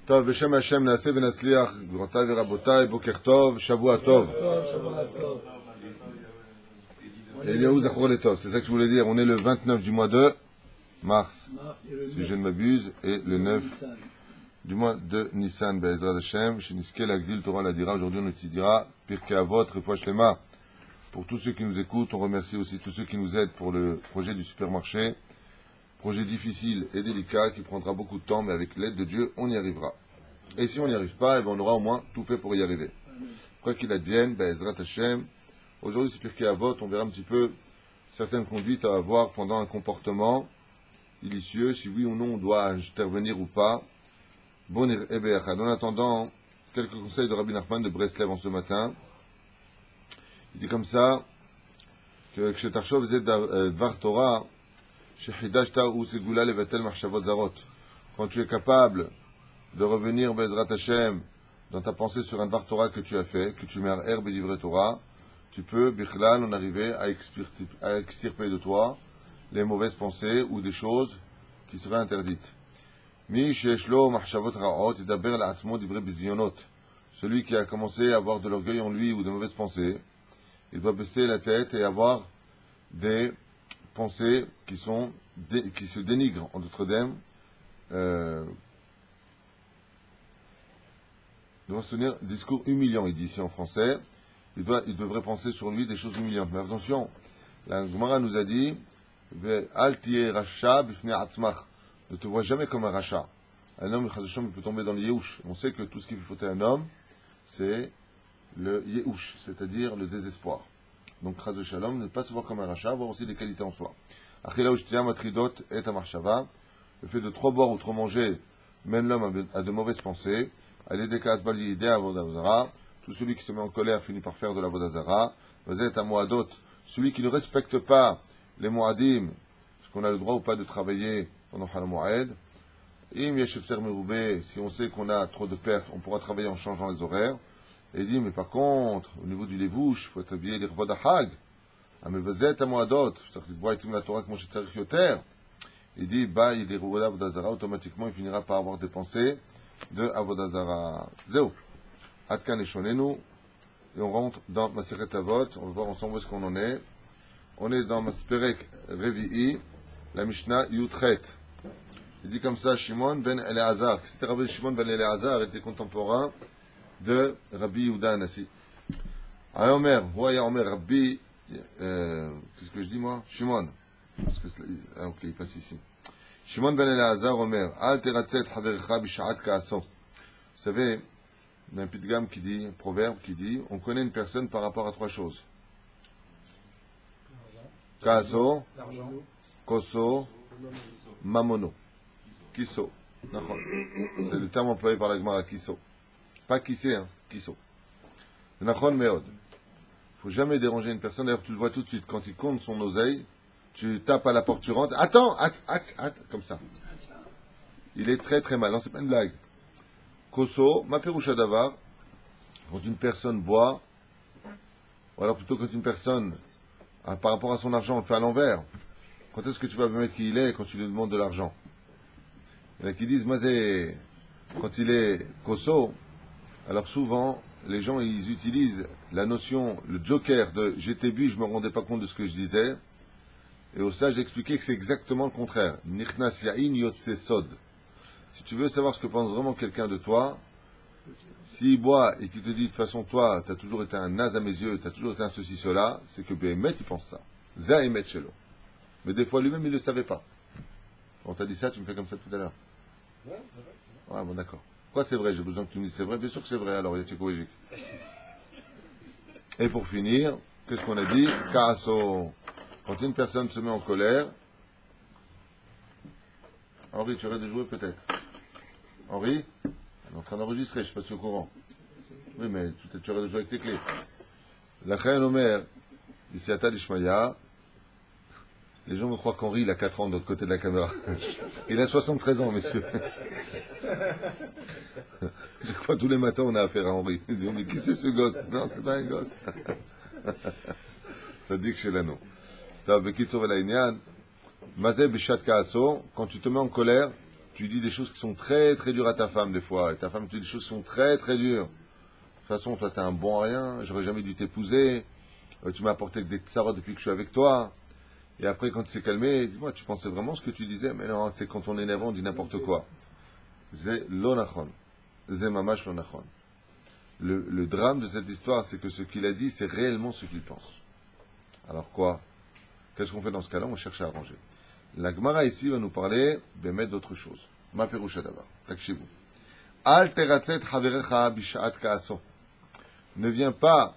טוב, בשם השם נעשה ונצליח, גבירותיי ורבותיי, בוקר טוב, שבוע טוב. Eliaou Zachor Letov, c'est ça que je voulais dire. On est le 29 du mois de mars, si je ne m'abuse, et le 9 du mois de Nissan, Be'ezrat Hashem, Sheniske Lagdil Torah Ladira. Aujourd'hui, on étudiera Pirkei Avot, Refoua Shlema. Pour tous ceux qui nous écoutent, on remercie aussi tous ceux qui nous aident pour le projet du supermarché. Projet difficile et délicat qui prendra beaucoup de temps, mais avec l'aide de Dieu, on y arrivera. Et si on n'y arrive pas, on aura au moins tout fait pour y arriver. Quoi qu'il advienne, Be'ezrat Hashem, aujourd'hui c'est Pirkei Avot, on verra un petit peu certaines conduites à avoir pendant un comportement illicitueux, si oui ou non on doit intervenir ou pas. Bon Ebeachad. En attendant, quelques conseils de Rabbi Nachman de Breslev en ce matin. Il dit comme ça, que Kshetarshov Zed Dvar Torah, quand tu es capable de revenir Bezrat Hashem dans ta pensée sur un Dvar Torah que tu as fait, que tu mets à herbe et livre Torah, tu peux, Bichlal, en arriver à extirper de toi les mauvaises pensées ou des choses qui seraient interdites. Celui qui a commencé à avoir de l'orgueil en lui ou de mauvaises pensées, il doit baisser la tête et avoir des pensées qui se dénigrent en d'autres termes, doit se tenir discours humiliant, il dit ici en français. Il devrait penser sur lui des choses humiliantes. Mais attention, la Gemara nous a dit Al tiye racha bifnei atzmach. Ne te vois jamais comme un rachat. Un homme, il peut tomber dans le yéhouch. On sait que tout ce qui peut fauter un homme, c'est le yéhouch, c'est-à-dire le désespoir. Donc, chas de shalom, ne pas se voir comme un rachat, avoir aussi des qualités en soi. Le fait de trop boire ou trop manger mène l'homme à de mauvaises pensées. Tout celui qui se met en colère finit par faire de la vodazara. Celui qui ne respecte pas les moadim, est-ce qu'on a le droit ou pas de travailler pendant Hal Moed. Si on sait qu'on a trop de pertes, on pourra travailler en changeant les horaires. Et il dit, mais par contre, au niveau du levouche, il faut être habillé les vodahag. Il dit, il est vodazara, automatiquement, il finira par avoir des pensées de avodazara. Zéo. Atkan et Shonenu. Et on rentre dans Maseret Avot. On va voir ensemble où est-ce qu'on en est. On est dans Masperek Revi'i, la Mishnah Yutret. Il dit comme ça, Shimon ben Eleazar. C'était Rabbi Shimon ben Eleazar, était contemporain de Rabbi Yehuda Anassi. Ayomer, Huaya Omer, Rabbi, qu'est-ce que je dis moi? Shimon. Parce que, ok, il passe ici. Shimon ben Eleazar Omer, Al teratzet havercha bisha'at ka'aso. Vous savez, il y a un pitgam qui dit, un proverbe qui dit, on connaît une personne par rapport à trois choses. Ka'aso, koso, mamono. Kiso. C'est le terme employé par la Gemara, kiso. Pas kissé, hein, kiso. Nachon meod. Il ne faut jamais déranger une personne. D'ailleurs, tu le vois tout de suite. Quand il compte son oseille, tu tapes à la porte, tu rentres. Attends, comme ça. Il est très très mal. Non, c'est pas une blague. Koso, ma perusha davar. Quand une personne boit, ou alors plutôt quand une personne, par rapport à son argent, on le fait à l'envers. Quand est-ce que tu vas mettre qui il est quand tu lui demandes de l'argent? Il y en a qui disent, Mazé, quand il est koso, alors souvent, les gens, ils utilisent la notion, le joker de j'étais bu, je me rendais pas compte de ce que je disais. Et au ça, j'ai expliqué que c'est exactement le contraire. Nichnas ya'in yotse sod. Si tu veux savoir ce que pense vraiment quelqu'un de toi, s'il boit et qu'il te dit, de toute façon, toi, tu as toujours été un naze à mes yeux, tu as toujours été un ceci, cela, c'est que Behemet, il pense ça. Zahemet shelo. Mais des fois, lui-même, il ne le savait pas. On t'a dit ça, tu me fais comme ça tout à l'heure. Ouais, c'est vrai. Ouais, bon, d'accord. Quoi, c'est vrai? J'ai besoin que tu me dises c'est vrai. Bien sûr que c'est vrai, alors, Yatchiko Ejik. Et pour finir, qu'est-ce qu'on a dit? Kaaso. Quand une personne se met en colère. Henri, tu aurais de jouer peut-être? Henri? On est en train d'enregistrer, je ne sais pas si tu es au courant. Oui, mais peut-être tu aurais de jouer avec tes clés. La Chayan Omer, ici à Talishmaya. Les gens me croient qu'Henri, il a 4 ans de l'autre côté de la caméra. Il a 73 ans, messieurs. Je crois tous les matins, on a affaire à Henri. Il dit, mais qui c'est ce gosse? Non, c'est pas un gosse. Ça dit que chez l'anneau. Quand tu te mets en colère, tu dis des choses qui sont très très dures à ta femme des fois, et ta femme te dit des choses qui sont très très dures. De toute façon, toi, t'es un bon à rien, j'aurais jamais dû t'épouser, tu m'as apporté des tsarots depuis que je suis avec toi. Et après, quand tu s'est calmé, dis-moi, tu pensais vraiment ce que tu disais? Mais non, c'est quand on est énervé, on dit n'importe quoi. C'est l'onachon. C'est mamash l'onachon. Le drame de cette histoire, c'est que ce qu'il a dit, c'est réellement ce qu'il pense. Alors quoi? Qu'est-ce qu'on fait dans ce cas-là? On cherche à arranger. La Gemara ici va nous parler d'émettre d'autre chose. Ma perusha d'abord. Takshivou. Al teratzet haverecha bishat kaaso. Ne viens pas,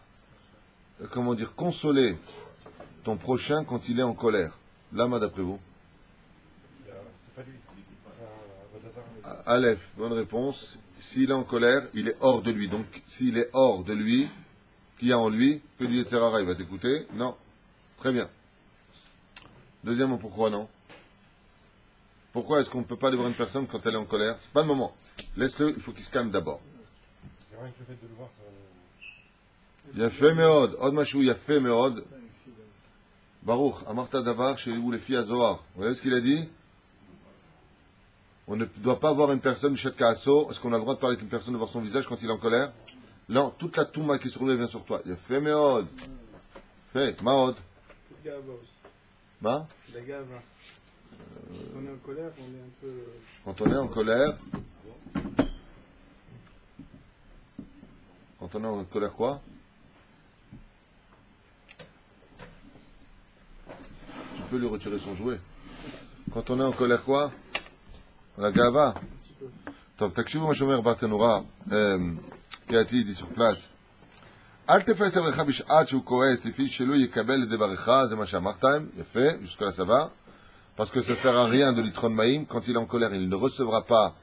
comment dire, consoler ton prochain quand il est en colère. Lama d'après vous? C'est pas lui. Aleph, bonne réponse. S'il est en colère, il est hors de lui. Donc, s'il est hors de lui, qu'il y a en lui, que du Yetzirara, il va t'écouter? Non. Très bien. Deuxièmement, pourquoi non? Pourquoi est-ce qu'on ne peut pas aller voir une personne quand elle est en colère? C'est pas le moment. Laisse-le, il faut qu'il se calme d'abord. Il y a rien que le fait de le voir, ça... Il y a fait méod. Od machou, il y a fait méod. Baruch, Amarta Davar, chez vous les filles à Zohar. Vous voyez ce qu'il a dit? On ne doit pas voir une personne, Michet Kaaso. Est-ce qu'on a le droit de parler avec une personne, de voir son visage quand il est en colère? Non, toute la touma qui est sur lui vient sur toi. Il y a fait méod. Fait, maod. Ma? La gave. Quand on est en colère, on est un peu... Quand on est en colère... Quand on est en colère quoi? Tu peux lui retirer son jouet. Quand on est en colère quoi? La gava. Tov, תקשיבו מה שאומר ברטנורה, קהתי dit sur place. אל תפס עברך בשעת שהוא כועס, לפי שלא יקבל את דברך, זה מה שאמרתם, יפה, jusqu'à là ça va. Parce que ça sert à rien de l'itron maïm, quand il est en colère, il ne recevra pas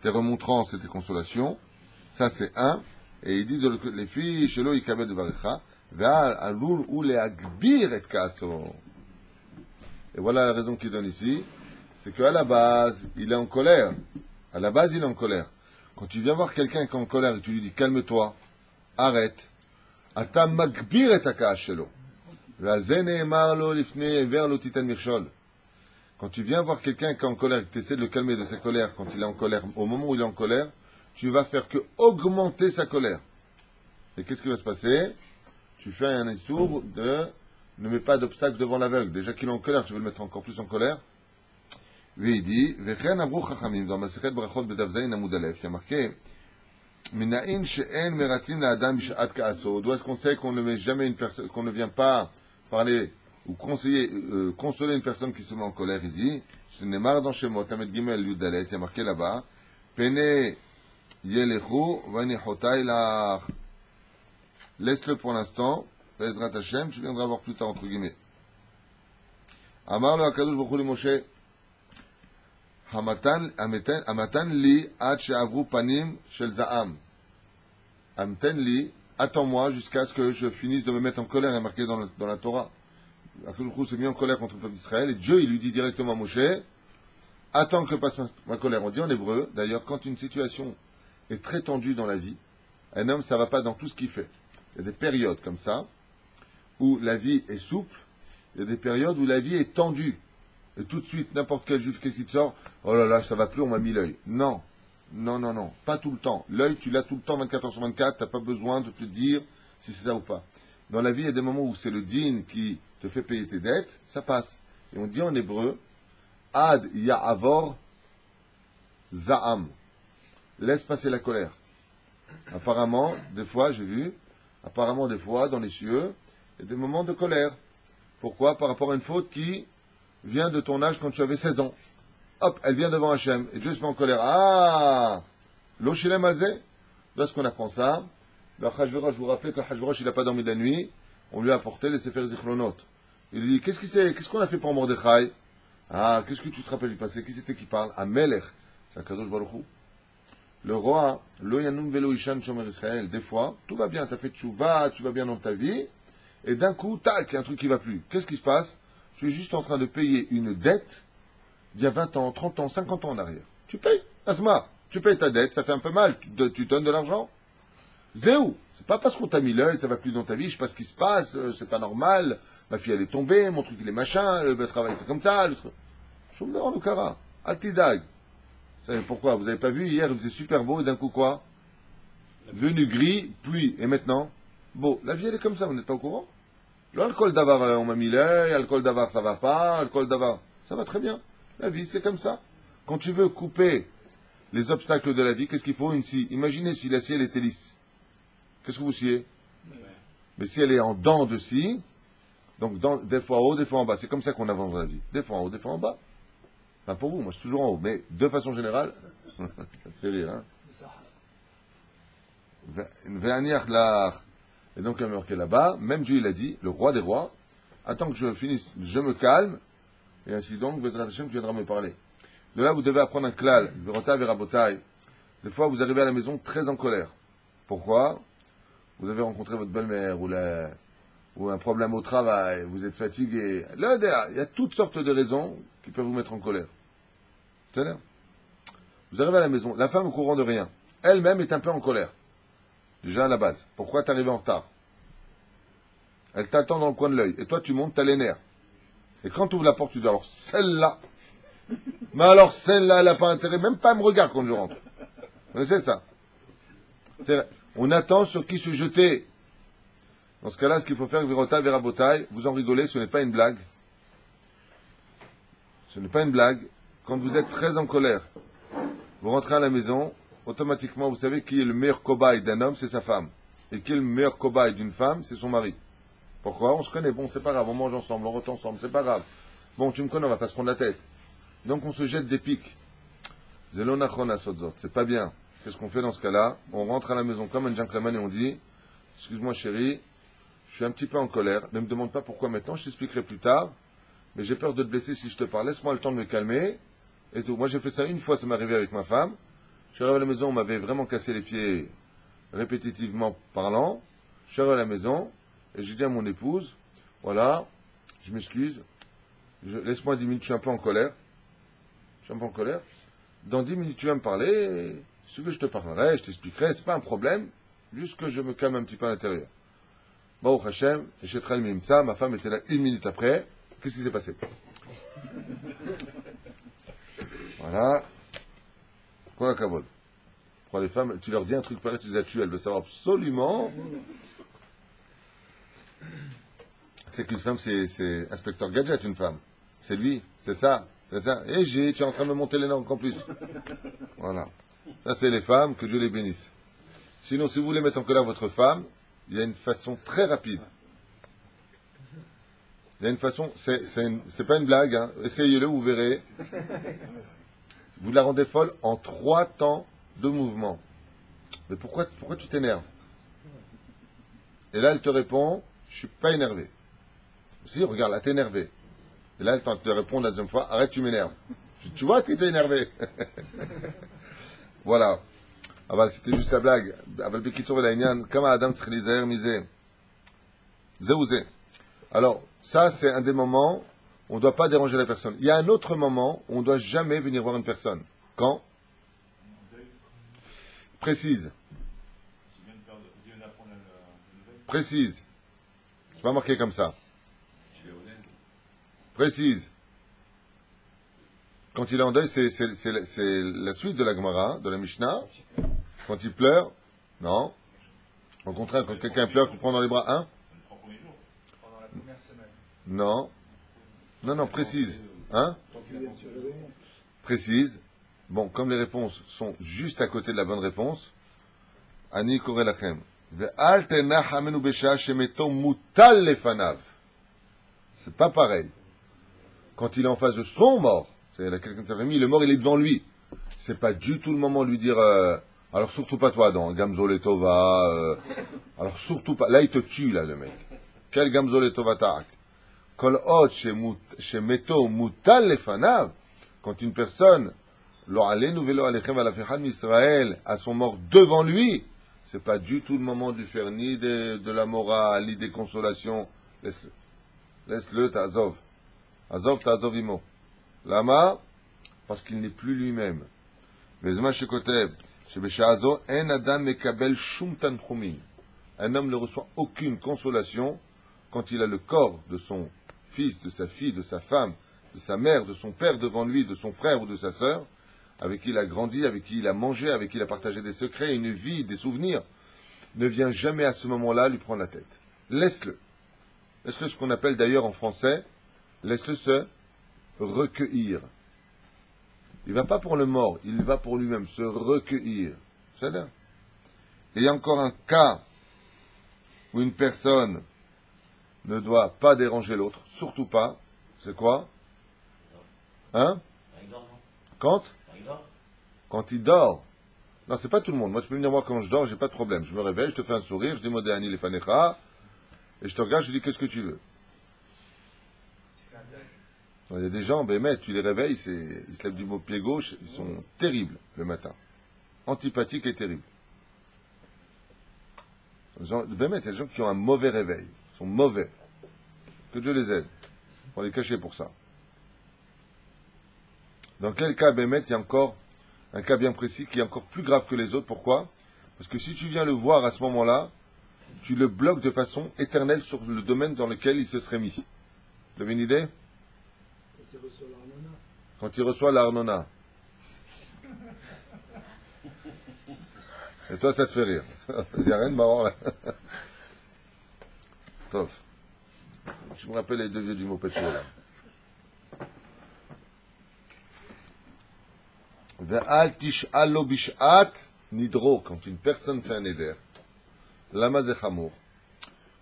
tes remontrances et tes consolations. Ça c'est un. Et il dit de les filles, shelo yikabel devarecha, ve'al alul ou le'agbir et kaaso. Et voilà la raison qu'il donne ici, c'est qu'à la base, il est en colère. À la base, il est en colère. Quand tu viens voir quelqu'un qui est en colère et tu lui dis calme-toi, arrête, ata magbir et akaas shelo. Ve'al ze ne'emar lo lifnei ever lo titan mirshol. Quand tu viens voir quelqu'un qui est en colère et que tu essaies de le calmer de sa colère quand il est en colère, au moment où il est en colère, tu vas faire que augmenter sa colère. Et qu'est-ce qui va se passer? Tu fais un issour de ne mets pas d'obstacle devant l'aveugle. Déjà qu'il est en colère, tu veux le mettre encore plus en colère. Lui, il dit, Vechen Amru Chachamim, dans Masechet Brachot Bedav Zayin Amud Aleph, il y a marqué, Minaïn she'en meratzin la'adam b'sha'at ka'aso. D'où est-ce qu'on sait qu'on ne met jamais une personne, qu'on ne vient pas parler ou conseiller, consoler une personne qui se met en colère? Il dit, Shenemar dans Shemot, Tamed Gimel Yudalet, il y a marqué là-bas, Pene Yelechu vanichotai lach. Laisse-le pour l'instant. Bezrat Hashem, tu viendras voir plus tard entre guillemets. Amar le Hakadosh Baruch Hu li Moshe. Hamatan li ad she'avru panim shel za'am. Hamten li, attends-moi jusqu'à ce que je finisse de me mettre en colère, est marqué dans la Torah. Hakadosh Baruch Hu s'est mis en colère contre le peuple d'Israël et Dieu il lui dit directement à Moshe, attends que passe ma colère. On dit en hébreu, d'ailleurs, quand une situation est très tendue dans la vie, un homme, ça va pas dans tout ce qu'il fait. Il y a des périodes comme ça, où la vie est souple, il y a des périodes où la vie est tendue. Et tout de suite, n'importe quel juif, qu'est-ce qui te sort? Oh là là, ça va plus, on m'a mis l'œil. Non, non, non, non, pas tout le temps. L'œil, tu l'as tout le temps, 24 heures sur 24, t'as pas besoin de te dire si c'est ça ou pas. Dans la vie, il y a des moments où c'est le din qui te fait payer tes dettes, ça passe. Et on dit en hébreu, Ad ya'avor za'am. Laisse passer la colère. Apparemment, des fois, j'ai vu, des fois, dans les cieux, il y a des moments de colère. Pourquoi? Par rapport à une faute qui vient de ton âge quand tu avais 16 ans. Hop, elle vient devant Hachem, et Dieu se met en colère. Ah! Lo shilem alze? Lorsqu'on apprend ça, je vous rappelle que Hachverosh, il n'a pas dormi de la nuit, on lui a apporté les Sefer Zichronot. Il lui dit, qu'est-ce qu'on a fait pour Mordechai? Ah, qu'est-ce que tu te rappelles du passé? Qui c'était qui parle? Amelech. C'est Akadosh Baruch Hu. Le roi, Lo Yanum Velo Ishan Shomer Israël, des fois, tout va bien, tu as fait tchouva, tu vas bien dans ta vie, et d'un coup, tac, il y a un truc qui va plus. Qu'est-ce qui se passe? Tu es juste en train de payer une dette d'il y a 20 ans, 30 ans, 50 ans en arrière. Tu payes, Asma, tu payes ta dette, ça fait un peu mal, tu donnes de l'argent. Zéou, c'est pas parce qu'on t'a mis l'œil, ça va plus dans ta vie, je sais pas ce qui se passe, c'est pas normal, ma fille elle est tombée, mon truc il est machin, le travail c'est comme ça, Shumner le kara, altidag. Pourquoi? Vous n'avez pas vu, hier il faisait super beau et d'un coup quoi? Venu gris, pluie, et maintenant? Beau. La vie elle est comme ça, vous n'êtes pas au courant? L'alcool d'avar, on m'a mis l'œil, l'alcool d'avar ça va pas, l'alcool d'avar, ça va très bien. La vie c'est comme ça. Quand tu veux couper les obstacles de la vie, qu'est-ce qu'il faut? Une scie. Imaginez si la scie elle était lisse. Qu'est-ce que vous sciez? Mais si elle est en dents de scie, donc des fois en haut, des fois en bas. C'est comme ça qu'on avance dans la vie. Des fois en haut, des fois en bas. Enfin pour vous, moi je suis toujours en haut. Mais de façon générale, ça te fait rire, hein. Et donc il y a marqué là-bas, même Dieu il a dit, le roi des rois, attends que je finisse, je me calme, et ainsi donc, Bezrat Hashem, tu viendras me parler. De là, vous devez apprendre un klal, Verota Verabotai. Des fois, vous arrivez à la maison très en colère. Pourquoi? Vous avez rencontré votre belle-mère, ou un problème au travail, vous êtes fatigué. Là, il y a toutes sortes de raisons qui peuvent vous mettre en colère. C'est-à-dire, vous arrivez à la maison, la femme au courant de rien, elle-même est un peu en colère. Déjà à la base. Pourquoi t'es arrivé en retard? Elle t'attend dans le coin de l'œil. Et toi, tu montes, t'as les nerfs. Et quand tu ouvres la porte, tu dis, alors celle-là. Mais alors celle-là, elle n'a pas intérêt, même pas à me regarder quand je rentre. Vous connaissez ça? On attend sur qui se jeter. Dans ce cas-là, ce qu'il faut faire, Virota, Verabotai, vous en rigolez, ce n'est pas une blague. Ce n'est pas une blague. Quand vous êtes très en colère, vous rentrez à la maison, automatiquement, vous savez qui est le meilleur cobaye d'un homme, c'est sa femme. Et qui est le meilleur cobaye d'une femme, c'est son mari. Pourquoi? On se connaît, bon, c'est pas grave, on mange ensemble, on rentre ensemble, c'est pas grave. Bon, tu me connais, on va pas se prendre la tête. Donc on se jette des pics. C'est pas bien. Qu'est-ce qu'on fait dans ce cas-là? On rentre à la maison comme un gentleman et on dit, excuse-moi chérie, je suis un petit peu en colère, ne me demande pas pourquoi maintenant, je t'expliquerai plus tard, mais j'ai peur de te blesser si je te parle, laisse-moi le temps de me calmer. Et moi j'ai fait ça une fois, ça m'est arrivé avec ma femme. Je suis arrivé à la maison, on m'avait vraiment cassé les pieds répétitivement parlant. Je suis arrivé à la maison et j'ai dit à mon épouse, voilà, je m'excuse, laisse-moi 10 minutes, je suis un peu en colère. Je suis un peu en colère. Dans 10 minutes, tu vas me parler, si tu veux, je te parlerai, je t'expliquerai, c'est pas un problème, juste que je me calme un petit peu à l'intérieur. Baruch Hashem, ma femme était là 1 minute après, qu'est-ce qui s'est passé? Voilà. Quoi la cavode? Pour les femmes, tu leur dis un truc pareil, tu les as tuées, elles veulent savoir absolument. C'est qu'une femme, c'est Inspecteur Gadget, une femme. C'est lui, c'est ça. Et tu es en train de me monter les normes en plus. Voilà. Ça, c'est les femmes, que Dieu les bénisse. Sinon, si vous voulez mettre en colère votre femme, il y a une façon très rapide. Il y a une façon, c'est pas une blague, hein. Essayez-le, vous verrez. Vous la rendez folle en 3 temps de mouvement. Mais pourquoi tu t'énerves? Et là, elle te répond, je suis pas énervé. Si, regarde, là, t'es énervé. Et là, elle te répond la deuxième fois, arrête, tu m'énerves. Tu vois que t'es énervé. Voilà. Ah bah, c'était juste la blague. Alors, ça, c'est un des moments où on ne doit pas déranger la personne. Il y a un autre moment où on ne doit jamais venir voir une personne. Quand? Précise. Précise. C'est pas marqué comme ça. Précise. Quand il est en deuil, c'est la suite de la Gemara, de la Mishnah. Quand il pleure, non. Au contraire, quand quelqu'un pleure, tu prends dans les bras, hein? Non. Non, précise. Hein? Précise. Bon, comme les réponses sont juste à côté de la bonne réponse, Ani korelachem. Ve'al tenach hamenu besha shemeto mutal lefanav. C'est pas pareil. Quand il est en face de son mort, c'est-à-dire quelqu'un de sa famille, le mort, il est devant lui. C'est pas du tout le moment de lui dire, alors surtout pas toi, dans Gamzo Letova, alors surtout pas, là il te tue, là, le mec. Quel Gamzo Letova ta'ak? Kol hot shemeto mutal lefanav. Quand une personne, lo alenu velo alechem alafichad m'Israël, a son mort devant lui, c'est pas du tout le moment de lui faire ni de la morale, ni des consolations. Laisse-le. Laisse-le, ta'azov. Azov ta'azov imo. Lama, parce qu'il n'est plus lui-même. Vezma shekotev, shebesha'azo, en adam mekabel shum tanchumim. Un homme ne reçoit aucune consolation quand il a le corps de son fils, de sa fille, de sa femme, de sa mère, de son père devant lui, de son frère ou de sa sœur. avec qui il a grandi, avec qui il a mangé, avec qui il a partagé des secrets, une vie, des souvenirs, ne vient jamais à ce moment-là lui prendre la tête. Laisse-le. Laisse-le, ce qu'on appelle d'ailleurs en français, laisse-le se recueillir. Il ne va pas pour le mort, il va pour lui-même, se recueillir. C'est-à-dire, il y a encore un cas où une personne ne doit pas déranger l'autre, surtout pas. C'est quoi? Hein? Quand? Quand il dort. Non, c'est pas tout le monde. Moi, tu peux venir voir quand je dors, j'ai pas de problème. Je me réveille, je te fais un sourire, je dis Modéani les fanecha, et je te regarde, je te dis qu'est-ce que tu veux. Il y a des gens, tu les réveilles, ils se lèvent du pied gauche, ils sont terribles le matin. Antipathiques et terribles. Il y a des gens qui ont un mauvais réveil. Ils sont mauvais. Que Dieu les aide. On les cacher pour ça. Dans quel cas, il y a encore un cas bien précis qui est encore plus grave que les autres. Pourquoi? Parce que si tu viens le voir à ce moment-là, tu le bloques de façon éternelle sur le domaine dans lequel il se serait mis. Vous avez une idée? Quand il reçoit l'Arnona. Et toi, ça te fait rire. Il n'y a rien de marrant là. Tof. Je me rappelle les deux vieux du mot pécho là. Ve'al tish'al lo bish'at nidro. Quand une personne fait un éder. Lama zechamour.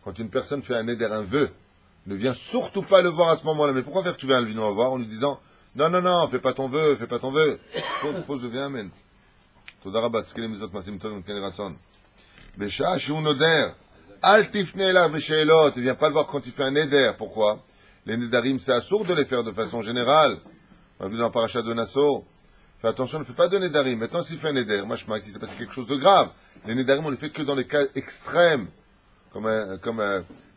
Quand une personne fait un éder, un vœu, ne viens surtout pas le voir à ce moment-là. Mais pourquoi faire que tu viens le voir en lui disant non, fais pas ton vœu, fais pas ton vœu. Pose le viens, amen. Todarabbat, ce qu'il est mis autres masim tov, quel ratson. Besha, shiun oder. Al tifne la beshaelot. Ne viens pas le voir quand il fait un éder. Pourquoi? Les nédarim, c'est assourd de les faire de façon générale. On a vu dans la paracha de Nassau. Fais attention, ne fais pas de nédarim. Maintenant, s'il fait un éder, machma, qu'il s'est passé quelque chose de grave. Les nédarim, on les fait que dans les cas extrêmes. Comme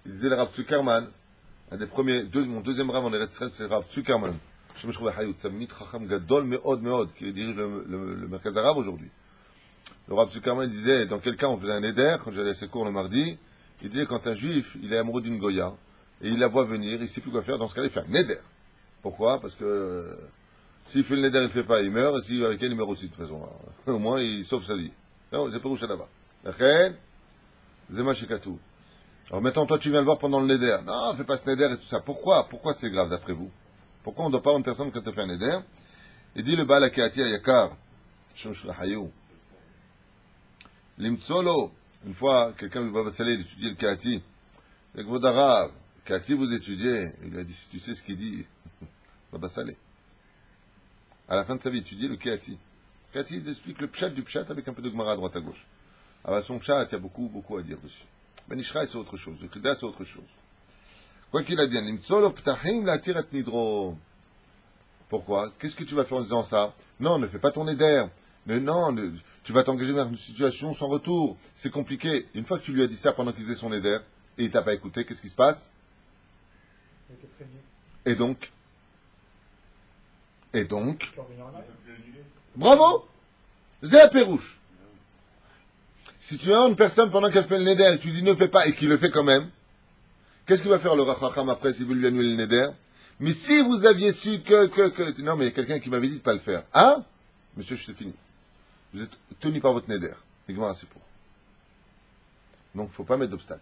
il disait le Rav Zuckerman. Un des premiers, mon deuxième Rav en Eretz Israël, c'est Rav Zuckerman. Qui dirige le Merkaz Arabe aujourd'hui. Le Rav Zuckerman disait, dans quel cas on faisait un éder, quand j'allais à ses cours le mardi, il disait, quand un juif, il est amoureux d'une Goya, et il la voit venir, il ne sait plus quoi faire, dans ce cas-là, il fait un éder. Pourquoi? Parce que s'il fait le néder, il ne fait pas, il meurt, et s'il avec elle, il meurt aussi, de toute façon. Alors, au moins, il sauve sa vie. Non, c'est pas où ça là-bas. Lachen, zema shekatou. Alors maintenant, toi, tu viens le voir pendant le néder. Non, fais pas ce néder et tout ça. Pourquoi? Pourquoi c'est grave d'après vous? Pourquoi on ne doit pas avoir une personne quand elle fait un éder? Et dit le Baal HaKeati Yakar, Shem Shulachayou, Limtsolo, une fois, quelqu'un lui va saler d'étudier le Keati, le Gvod Arav, Keati vous étudiez, il lui a dit, si tu sais ce qu'il dit, va saler. À la fin de sa vie, étudier le Keati. Keati, il explique le pshat du pshat avec un peu de Gemara à droite à gauche. Alors, son pshat, il y a beaucoup à dire dessus. Ben Ishraï, c'est autre chose. Le Krida, c'est autre chose. Quoi qu'il a dit, Limtsolo Ptahim la tirat nidro. Pourquoi? Qu'est-ce que tu vas faire en disant ça? Non, ne fais pas ton éder. Tu vas t'engager dans une situation sans retour. C'est compliqué. Une fois que tu lui as dit ça pendant qu'il faisait son éder, et il t'a pas écouté, qu'est-ce qui se passe? Et donc? Bravo! Zé Pérouche. Si tu as une personne pendant qu'elle fait le néder et tu dis ne fais pas et qu'il le fait quand même, qu'est-ce qu'il va faire le Rachacham après s'il veut lui annuler le néder? Mais si vous aviez su que... Non, mais il y a quelqu'un qui m'avait dit de ne pas le faire. Hein? Monsieur, c'est fini. Vous êtes tenu par votre néder. Et comment c'est pour? Donc, il ne faut pas mettre d'obstacle.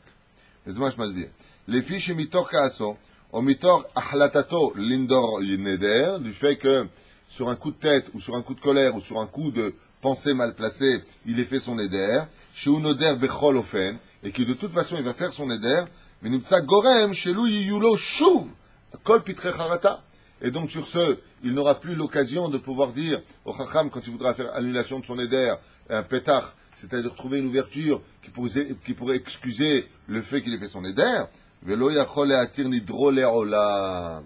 Mais moi, je m'en dis. Les fiches mitor kaaso, au mitor ahlatato lindor neder, du fait que sur un coup de tête, ou sur un coup de colère, ou sur un coup de pensée mal placée, il ait fait son éder, chez unoder bechol ofen, et que de toute façon, il va faire son éder, mais nimtsa gorem, chez lui, yulo shuv, kol pitre charata. Et donc, sur ce, il n'aura plus l'occasion de pouvoir dire au Chacham, quand il voudra faire annulation de son éder, un pétard, c'est-à-dire trouver une ouverture qui pourrait excuser le fait qu'il ait fait son éder, velo yachol le'atir nidro le'olam.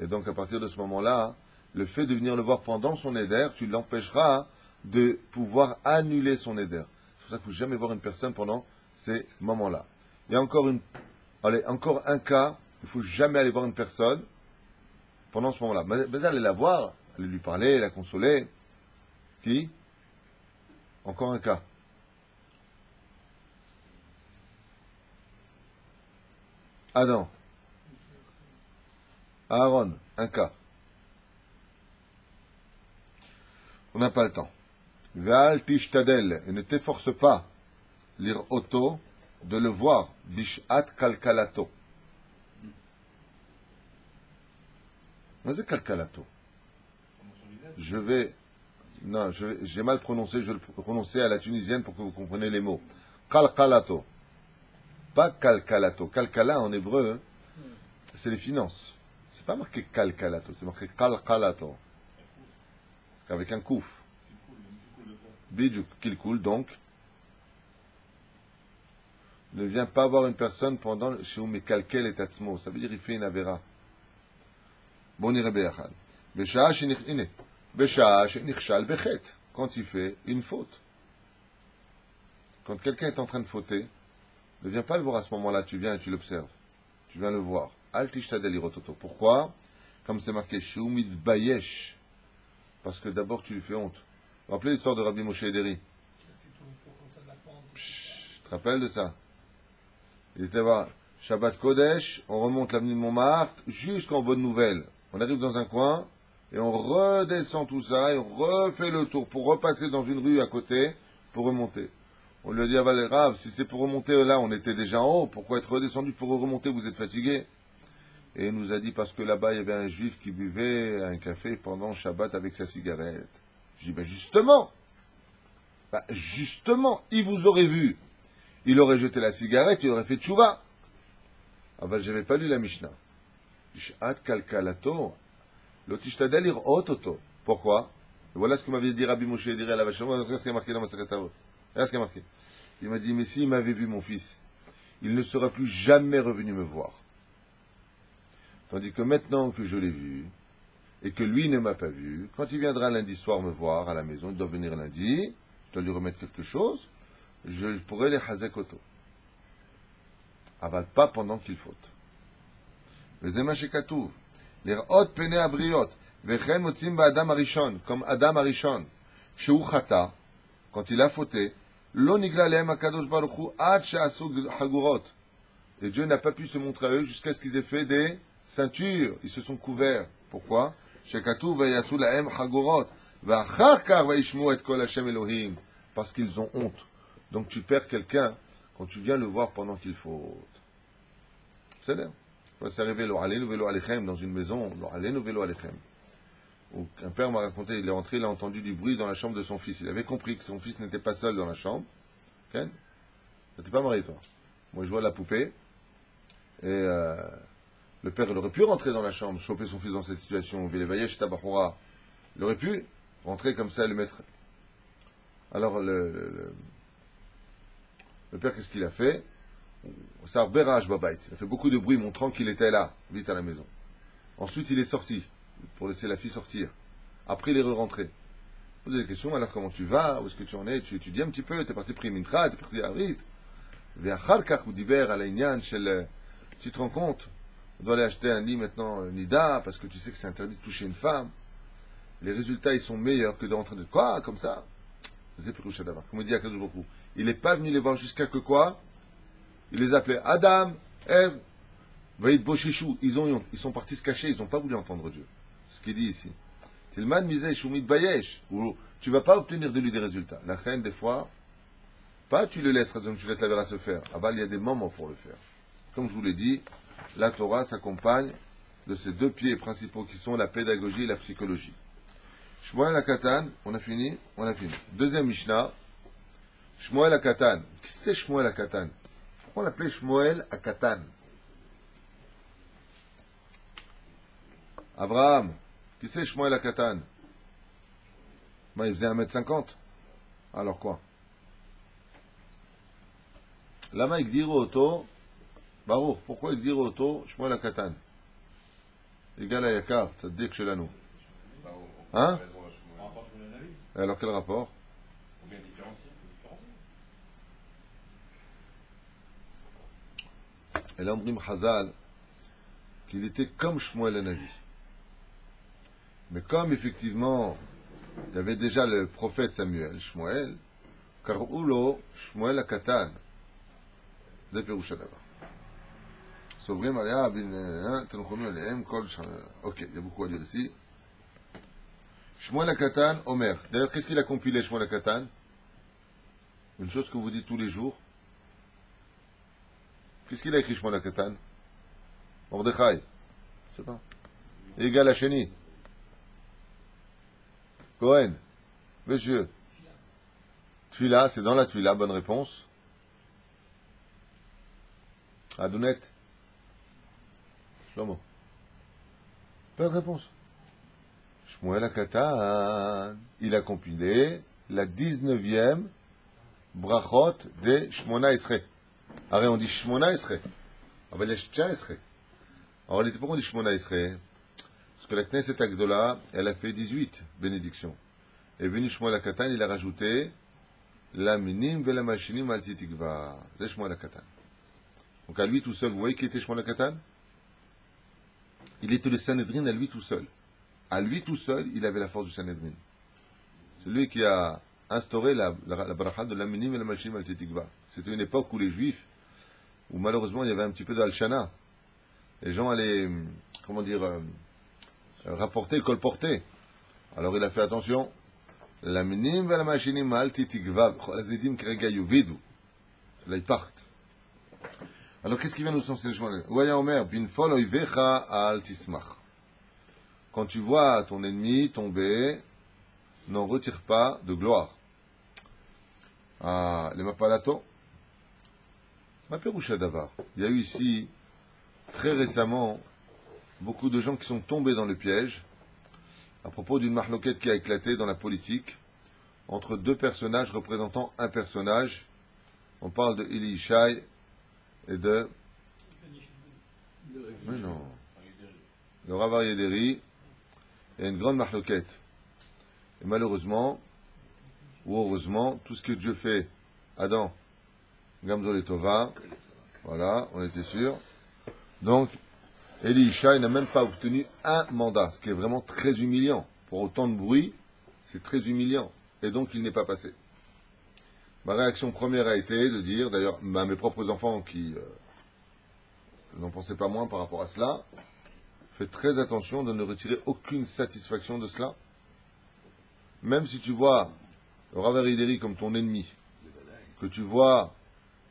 Et donc, à partir de ce moment-là, le fait de venir le voir pendant son éder, tu l'empêcheras de pouvoir annuler son éder. C'est pour ça qu'il ne faut jamais voir une personne pendant ces moments-là. Il y a encore un cas, il ne faut jamais aller voir une personne pendant ce moment-là. Mais allez la voir, allez lui parler, la consoler. Qui? Encore un cas. Adam. Aaron, un cas. On n'a pas le temps. Ve'al tishtadel, et ne t'efforce pas, lire auto, de le voir, bishat kalkalato. Mais c'est kalkalato. Je vais, non, j'ai mal prononcé, je vais le prononcer à la tunisienne pour que vous compreniez les mots. Kalkalato. Pas kalkalato. Kalkala en hébreu, c'est les finances. C'est pas marqué kalkalato, c'est marqué kalkalato. Avec un kouf. Bidjouk, qu'il coule donc. Ne vient pas voir une personne pendant chez Mekalkel et Tatsmo. Ça veut dire il fait une avéra. Bon, irait béachad. Bécha, shenichine. Bécha, shenichshal bechet. Quand il fait une faute. Quand quelqu'un est en train de fauter, ne viens pas le voir à ce moment-là, tu viens et tu l'observes. Tu viens le voir. Al tishtadel irototo. Pourquoi? Comme c'est marqué, Sheumid Bayesh. Parce que d'abord tu lui fais honte. Vous vous rappelez l'histoire de Rabbi Moshe Ederi? Tu te rappelles de ça? Il était voir Shabbat Kodesh, on remonte l'avenue de Montmartre jusqu'en Bonne Nouvelle. On arrive dans un coin et on redescend tout ça et on refait le tour pour repasser dans une rue à côté pour remonter. On lui a dit, ah bah les Rav, si c'est pour remonter là, on était déjà en haut, pourquoi être redescendu pour remonter, vous êtes fatigué? Et il nous a dit, parce que là-bas, il y avait un juif qui buvait un café pendant Shabbat avec sa cigarette. Je dis, ben justement, il vous aurait vu. Il aurait jeté la cigarette, il aurait fait tchouva. Ah ben, j'avais pas lu la Mishnah. Bishat kalkalato, lotishtadel ir'ototo. Pourquoi? Et voilà ce que m'avait dit Rabbi Moshe Ederi à la vache. Regarde ce qui est marqué dans ma secrétaire. Regarde ce qui est marqué. Il m'a dit, mais s'il m'avait vu mon fils, il ne serait plus jamais revenu me voir. Tandis que maintenant que je l'ai vu, et que lui ne m'a pas vu, quand il viendra lundi soir me voir à la maison, il doit venir lundi, je dois lui remettre quelque chose, je pourrai les hazekoto. Aval pas pendant qu'il faute. Les emachekatouv, les hot pene abriot, vechen motzim ba Adam Arishon, comme Adam Arishon, sheu chata, quand il a fauté, lo nigla lehem akadosh baruch hu ad she'asu hagurot. Et Dieu n'a pas pu se montrer à eux jusqu'à ce qu'ils aient fait des ceintures. Ils se sont couverts. Pourquoi? Parce qu'ils ont honte. Donc tu perds quelqu'un quand tu viens le voir pendant qu'il faute. C'est là. C'est arrivé dans une maison. Où un père m'a raconté, il est rentré, il a entendu du bruit dans la chambre de son fils. Il avait compris que son fils n'était pas seul dans la chambre. Ken, t'es pas marié toi? Moi je vois la poupée. Et le père, il aurait pu rentrer dans la chambre, choper son fils dans cette situation. Il aurait pu rentrer comme ça et le mettre. Alors, le père, qu'est-ce qu'il a fait? Ça berage babait. Il a fait beaucoup de bruit montrant qu'il était là, vite à la maison. Ensuite, il est sorti, pour laisser la fille sortir. Après, il est re-rentré. Posez des questions, alors comment tu vas? Où est-ce que tu en es? Tu étudies un petit peu? T'es parti prier mincha? T'es parti avrit? Tu te rends compte? On doit aller acheter un lit maintenant, Nida, parce que tu sais que c'est interdit de toucher une femme. Les résultats, ils sont meilleurs que de rentrer de quoi? Comme ça? C'est Piroucha d'abord. Comme il dit à Kadosh Baruch Hu. Il n'est pas venu les voir jusqu'à que quoi? Il les appelait Adam, Ève, Vaïd Boshishou. Ils sont partis se cacher, ils n'ont pas voulu entendre Dieu. C'est ce qu'il dit ici. Tilman Mizeh Shumid Bayesh. Tu ne vas pas obtenir de lui des résultats. La reine, des fois, pas tu le laisses, tu laisses la verra se faire. Ah bah, il y a des moments pour le faire. Comme je vous l'ai dit, la Torah s'accompagne de ces deux pieds principaux qui sont la pédagogie et la psychologie. Shmuel Akatan, on a fini? On a fini. Deuxième Mishnah, Shmuel Akatan. Qui c'était Shmuel Akatan? Pourquoi on l'appelait Shmuel Akatan? Abraham, qui c'est Shmuel Akatan? Ben, il faisait 1m50. Alors quoi? Lama Igdiro Oto, Baruch, pourquoi Igdiro Oto, Shmuel Akatan? Égal à Yakar, Tzaddik Shelanu. Hein? Alors quel rapport? Et là, on dit Chazal qu'il était comme Shmuel le Navi. Mais comme effectivement, il y avait déjà le prophète Samuel, Shmuel, Karoulo, Shmuel Akatan, de Pirushanava. S'ouvrir Maria, bin, Tenouchonou, Aleem, Kol, ok, il y a beaucoup à dire ici. Shmuel HaKatan, Omer. D'ailleurs, qu'est-ce qu'il a compilé, Shmuel HaKatan? Une chose que vous dites tous les jours. Qu'est-ce qu'il a écrit, Shmuel HaKatan? Mordechai. Je sais pas. Égal à Chéni. Cohen. Monsieur. Tfila, c'est dans la Tfila, bonne réponse. Adounet. Shlomo. Bonne réponse. Shmuel HaKatan, il a compilé la 19e brachot de Shmona Esrei. Arrête, on dit Shmona Esrei. Ah ben, il y a 19 Esrei. En réalité, pourquoi on dit Shmona Esrei? Parce que la Knesset Agdola, elle a fait 18 bénédictions. Et venu Shmuel HaKatan, il a rajouté la minim ve la machinim al titikva. C'est Shmuel HaKatan. Donc à lui tout seul, vous voyez qui était Shmuel HaKatan? Il était le Sanhedrin à lui tout seul. À lui tout seul, il avait la force du Sanhedrin. C'est lui qui a instauré la bracha de la minim et la machinim al titikva. C'était une époque où les Juifs, où malheureusement il y avait un petit peu de Al-Shana. Les gens allaient, rapporter, colporter. Alors il a fait attention. La minim ve la machinim al titikva. La zedim krega yuvidu. Là ils partent. Alors qu'est-ce qui vient nous enseigner? Ouaya Omer, bin fol oivecha al tismach. Quand tu vois ton ennemi tomber, n'en retire pas de gloire. Ah, les mapalato. Ma peroucha d'avar. Il y a eu ici, très récemment, beaucoup de gens qui sont tombés dans le piège à propos d'une mahloquette qui a éclaté dans la politique entre deux personnages représentant un personnage. On parle de Eli Ishai et de... Mais non. Le Rav Aryeh Deri. Il y a une grande mahloquette. Et malheureusement, ou heureusement, tout ce que Dieu fait, Adam, Gamzol et Tova, voilà, on était sûr. Donc, Eli Ishai n'a même pas obtenu un mandat, ce qui est vraiment très humiliant. Pour autant de bruit, c'est très humiliant. Et donc, il n'est pas passé. Ma réaction première a été de dire, d'ailleurs, à mes propres enfants qui n'en pensaient pas moins par rapport à cela, fais très attention de ne retirer aucune satisfaction de cela. Même si tu vois le Rav Aryeh Deri comme ton ennemi, que tu vois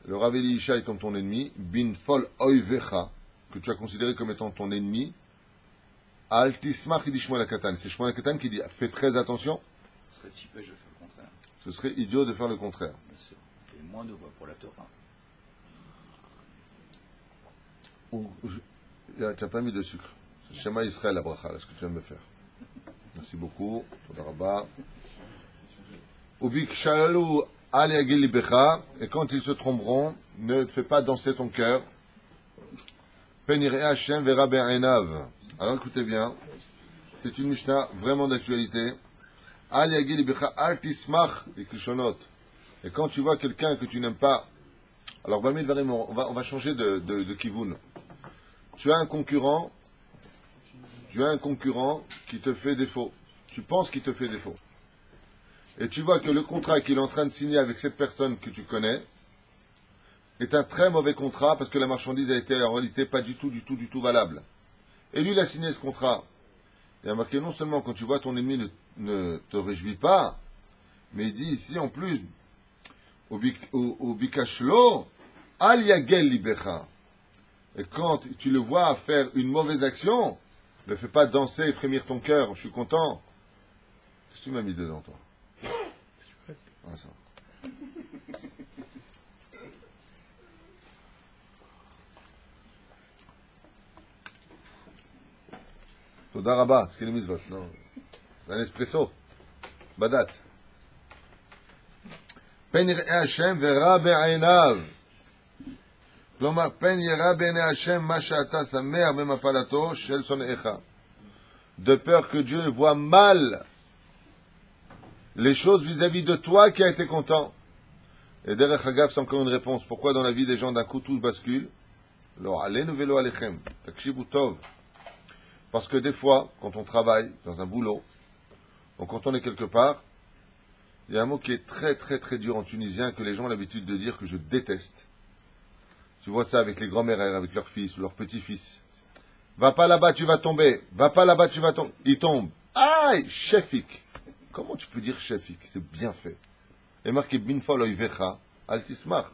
le Rav Eli Ishai comme ton ennemi, bin fol oivecha, que tu as considéré comme étant ton ennemi, al tismach, il dit Shmuel HaKatan. C'est Shmuel HaKatan qui dit, fais très attention. Ce serait typé, je fais le contraire. Ce serait idiot de faire le contraire. Bien sûr. Et moins de voix pour la Torah. Tu n'as pas mis de sucre. C'est Shema Israël la bracha, là, ce que tu viens de me faire. Merci beaucoup. Todarabah. Ubik shalou al yagil libecha, et quand ils se tromperont, ne te fais pas danser ton cœur. Penirei Hashem vera be'einav. Alors écoutez bien, c'est une Mishnah vraiment d'actualité. Al yagil libecha al tismach liklishonot. Et quand tu vois quelqu'un que tu n'aimes pas, alors Bamid Varim, on va changer de kivun. Tu as un concurrent qui te fait défaut. Tu penses qu'il te fait défaut. Et tu vois que le contrat qu'il est en train de signer avec cette personne que tu connais est un très mauvais contrat parce que la marchandise a été en réalité pas du tout valable. Et lui, il a signé ce contrat. Il a marqué non seulement quand tu vois ton ennemi ne te réjouit pas, mais il dit ici en plus, au bikashlo, al yagel libecha. Et quand tu le vois faire une mauvaise action, ne fais pas danser et frémir ton cœur. Je suis content. Qu'est-ce que tu m'as mis dedans, toi? Ah, ça. Toda Rabba, ce qu'il est mis votre, non? Un espresso. Badat. Pen yireh Hashem vera be'einav. כלומר, פן ירא בעיני השם מה שאתה שמח במפלתו של שונאיך. De peur que Dieu voit mal les choses vis-à-vis de toi qui a été content. Et derrière Hagav, c'est encore une réponse. Pourquoi dans la vie des gens d'un coup tout bascule? Lo alenu velo alechem. Takshivu tov. Parce que des fois, quand on travaille dans un boulot, ou quand on est quelque part, il y a un mot qui est très très très dur en tunisien que les gens ont l'habitude de dire que je déteste. Tu vois ça avec les grands-mères, avec leurs fils ou leurs petits-fils. Va pas là-bas, tu vas tomber. Va pas là-bas, tu vas tomber. Ils tombent. Aïe, shefik. Comment tu peux dire shefik? C'est bien fait. Et marqué binfol oivecha, al tismach.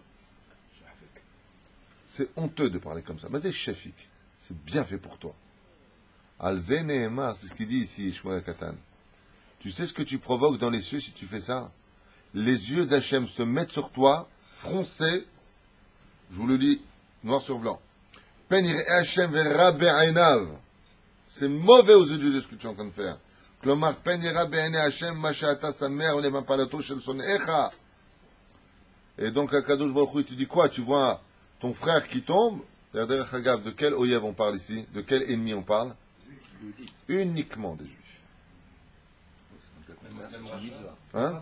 C'est honteux de parler comme ça. Mais c'est shefik. C'est bien fait pour toi. Al zeneemar, c'est ce qu'il dit ici, Shmuel Katan. Tu sais ce que tu provoques dans les cieux si tu fais ça? Les yeux d'Hachem se mettent sur toi, froncés. Je vous le dis, noir sur blanc. Pen yireh Hachem verra be'einav. C'est mauvais aux yeux de Dieu ce que tu es en train de faire. Klomar, pen yira be'enei Hachem ma she'ata samer u'levan palato shel sonecha. Et donc, Akadosh Baruch Hu, tu dis quoi? Tu vois ton frère qui tombe. Derrière Hagav, de quel Oyev on parle ici? De quel ennemi on parle? Uniquement des Juifs. Hein?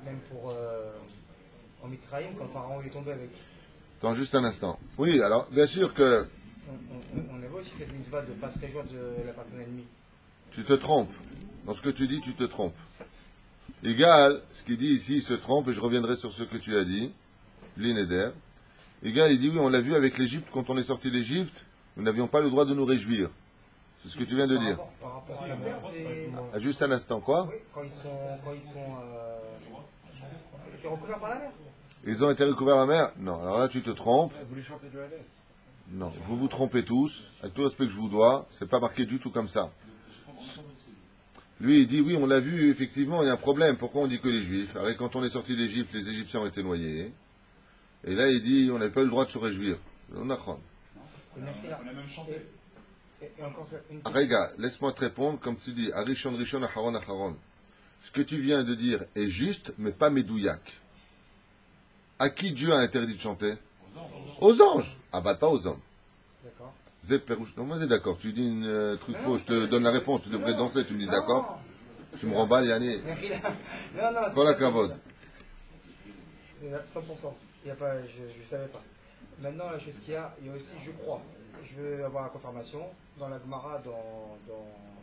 Même pour en Mitzrayim, quand le pharaon est tombé avec. Attends juste un instant. Oui, alors, bien sûr que On avait aussi cette mitzvah de ne pas se réjouir de la personne ennemie. tu te trompes. Dans ce que tu dis, tu te trompes. Égal, ce qu'il dit ici, il se trompe, et je reviendrai sur ce que tu as dit, Lineder. Égal, il dit oui, on l'a vu avec l'Égypte, quand on est sorti d'Égypte, nous n'avions pas le droit de nous réjouir. C'est ce que tu viens de dire. Par rapport à la mort des... Ah, juste un instant, quoi? Oui, quand ils sont recouverts par la mer. Ils ont été recouverts la mer? Non, alors là tu te trompes. Vous voulez chanter de la lettre? Non, vous vous trompez tous. Avec tout le respect que je vous dois, c'est pas marqué du tout comme ça. Lui, il dit, oui, on l'a vu, effectivement, il y a un problème. Pourquoi on dit que les Juifs? Alors, quand on est sorti d'Égypte, les Égyptiens ont été noyés. Et là, il dit, on n'avait pas eu le droit de se réjouir. On a chron. On a même chanté. Et encore une question. Rega, laisse-moi te répondre, comme tu dis, Arishon, Rishon, Acharon, Acharon. Ce que tu viens de dire est juste, mais pas médouillac. À qui Dieu a interdit de chanter? Aux anges. Ah bah pas aux hommes. D'accord. Zéperouche. Non, moi c'est d'accord. Tu dis une truc faux, je te donne la réponse, tu devrais danser, tu me dis d'accord. Tu me remballes, Yannick. Non, Voilà Kavod. 100%. Il y a pas, je ne savais pas. Maintenant, la chose qu'il y a aussi, je crois, je veux avoir la confirmation, dans la Gemara,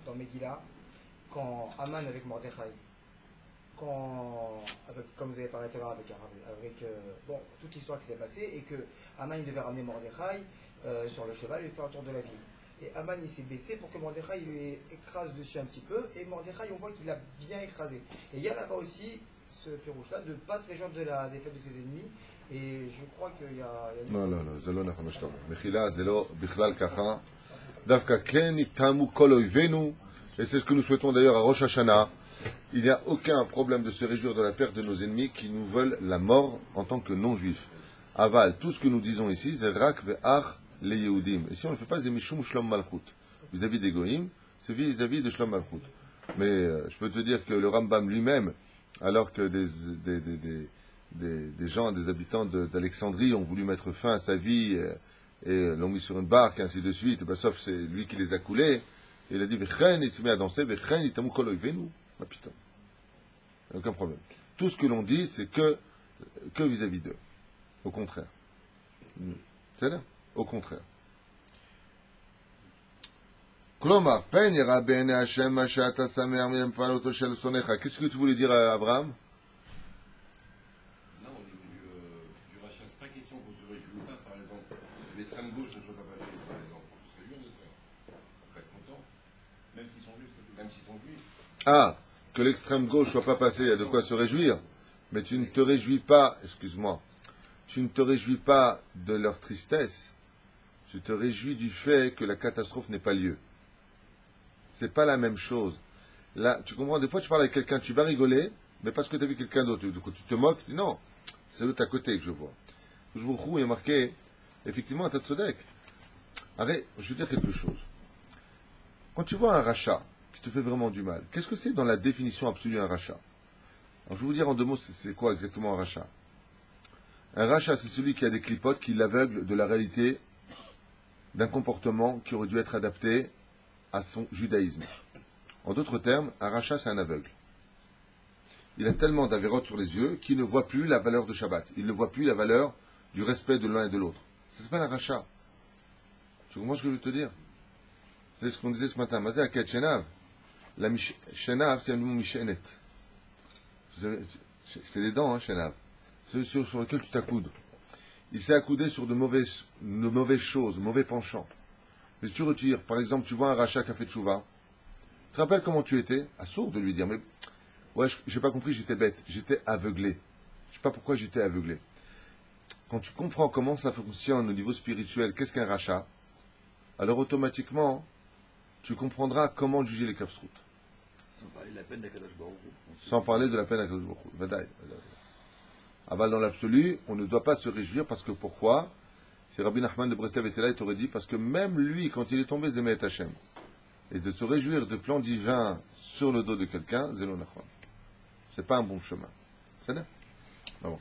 dans Megillah, quand Aman avec Mordechai, comme vous avez parlé tout à l'heure avec bon, toute l'histoire qui s'est passée, et que Aman il devait ramener Mordechai sur le cheval et lui faire le tour de la ville. Et Aman il s'est baissé pour que Mordechai lui écrase dessus un petit peu, et Mordechai on voit qu'il a bien écrasé. Et il y a là-bas aussi ce pirouche-là de ne pas se réjouir de la défaite de ses ennemis, et je crois qu'il y a... Non, זה לא נכון מה שאתה אומר. מחילה, זה לא בכלל ככה. דווקא כן יתאמו כל אויבינו, et c'est ce que nous souhaitons d'ailleurs à Rosh Hashanah. Il n'y a aucun problème de se réjouir de la perte de nos ennemis qui nous veulent la mort en tant que non-juifs. Aval, tout ce que nous disons ici, c'est Rak ve'ach le Yehudim. Et si on ne fait pas, c'est Mishum Shlom Malchut. Vis-à-vis des Goïm, c'est vis-à-vis de Shlom Malchut. Mais je peux te dire que le Rambam lui-même, alors que des gens, des habitants d'Alexandrie ont voulu mettre fin à sa vie et l'ont mis sur une barque, et ainsi de suite, et ben, sauf c'est lui qui les a coulés. Et il a dit, Vechen, il se met à danser, Vechen, il tamu kol oivenu. Ah putain. Aucun problème. Tout ce que l'on dit, c'est que vis-à-vis d'eux. Au contraire. C'est là? Au contraire. Klomar, pen yira be'enei Hashem ma she'ata samer mi'paloto shel sonecha. Qu'est-ce que tu voulais dire à Abraham? Non, au niveau du rachat, c'est pas question qu'on se réjouit ou pas, par exemple. L'extrême gauche ne soit pas passée, par exemple. On se réjouit de ça. On va être content. Même s'ils sont juifs, c'est tout. Même s'ils sont juifs. Ah, que l'extrême gauche soit pas passée, il y a de quoi se réjouir. Mais tu ne te réjouis pas, excuse-moi, tu ne te réjouis pas de leur tristesse. Tu te réjouis du fait que la catastrophe n'ait pas lieu. C'est pas la même chose. Là, tu comprends, des fois tu parles avec quelqu'un, tu vas rigoler, mais parce que tu as vu quelqu'un d'autre, du coup tu te moques, tu dis non, c'est l'autre à côté que je vois. Je vous roule, il est marqué, effectivement, à Tatsodek. Arrête, je veux dire quelque chose. Quand tu vois un rachat qui te fait vraiment du mal, qu'est-ce que c'est dans la définition absolue un rachat? Alors je vais vous dire en deux mots, c'est quoi exactement un rachat? Un rachat, c'est celui qui a des clipotes, qui l'aveugle de la réalité d'un comportement qui aurait dû être adapté à son judaïsme. En d'autres termes, un rachat, c'est un aveugle. Il a tellement d'avérotes sur les yeux qu'il ne voit plus la valeur de Shabbat. Il ne voit plus la valeur du respect de l'un et de l'autre. Ça s'appelle un rachat. Tu comprends ce que je veux te dire? C'est ce qu'on disait ce matin. Mazé Aket Shenav. La Shenav, c'est un mot Mishenet. C'est les dents, hein, Shenav. C'est sur lequel tu t'accoudes. Il s'est accoudé sur de mauvaises choses, mauvais penchants. Mais si tu retires, par exemple, tu vois un rachat qui a fait tchouva, Tu te rappelles comment tu étais? Sourd de lui dire, mais ouais, j'ai pas compris, j'étais bête, j'étais aveuglé. Je sais pas pourquoi j'étais aveuglé. Quand tu comprends comment ça fonctionne au niveau spirituel, qu'est-ce qu'un rachat, alors automatiquement, tu comprendras comment juger les kafsrout. Sans parler de la peine d'Akadosh Baruch Hu. Sans parler de la peine d'Akadosh Baruch Hu. Vadaï. Aval, dans l'absolu, on ne doit pas se réjouir parce que pourquoi? Si Rabbi Nachman de Breslev était là, il t'aurait dit, parce que même lui, quand il est tombé, Zémet Hachem, et de se réjouir de plans divins sur le dos de quelqu'un, Zélo Nachman. C'est pas un bon chemin. C'est bien? Bon.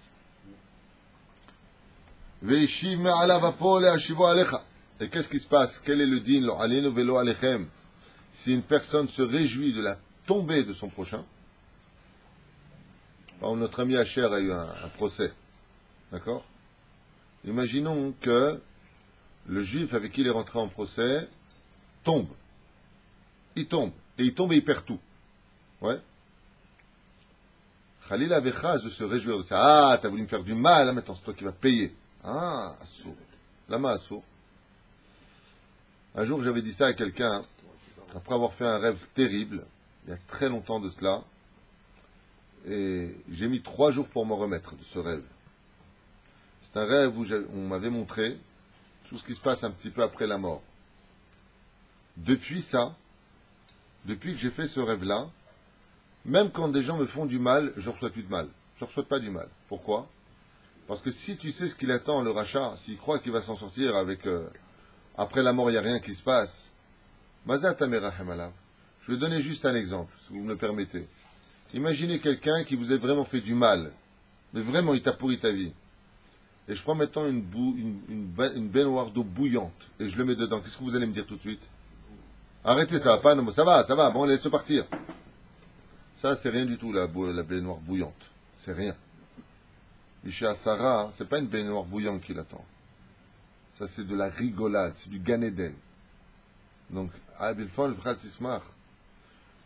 Veishiv me'ala vapol et ashivo alecha. Et qu'est-ce qui se passe? Quel est le din, lo alenu velo alechem? Si une personne se réjouit de la tombée de son prochain, notre ami Hacher a eu un procès. D'accord? Imaginons que le juif avec qui il est rentré en procès tombe. Il tombe. Et il tombe et il perd tout. Ouais? Khalil avait chas de se réjouir de ça. Ah, t'as voulu me faire du mal, hein, maintenant c'est toi qui vas payer. Ah, assour. Lama assour. Un jour, j'avais dit ça à quelqu'un, après avoir fait un rêve terrible, il y a très longtemps de cela, et j'ai mis 3 jours pour m'en remettre de ce rêve. C'est un rêve où on m'avait montré tout ce qui se passe un petit peu après la mort. Depuis ça, depuis que j'ai fait ce rêve-là, même quand des gens me font du mal, je ne reçois plus de mal. Je ne reçois pas du mal. Pourquoi? Parce que si tu sais ce qu'il attend, le rachat, s'il croit qu'il va s'en sortir avec... après la mort, il n'y a rien qui se passe. Mazat Amerahem Alav. Je vais donner juste un exemple, si vous me le permettez. Imaginez quelqu'un qui vous a vraiment fait du mal, mais vraiment il t'a pourri ta vie. Et je prends maintenant une baignoire d'eau bouillante et je le mets dedans. Qu'est-ce que vous allez me dire tout de suite? Arrêtez, ça va pas, non, ça va, bon, laisse partir. Ça, c'est rien du tout, la baignoire bouillante. C'est rien. Isha Sarah, c'est pas une baignoire bouillante qui l'attend. Ça, c'est de la rigolade, c'est du Gan Eden. Donc,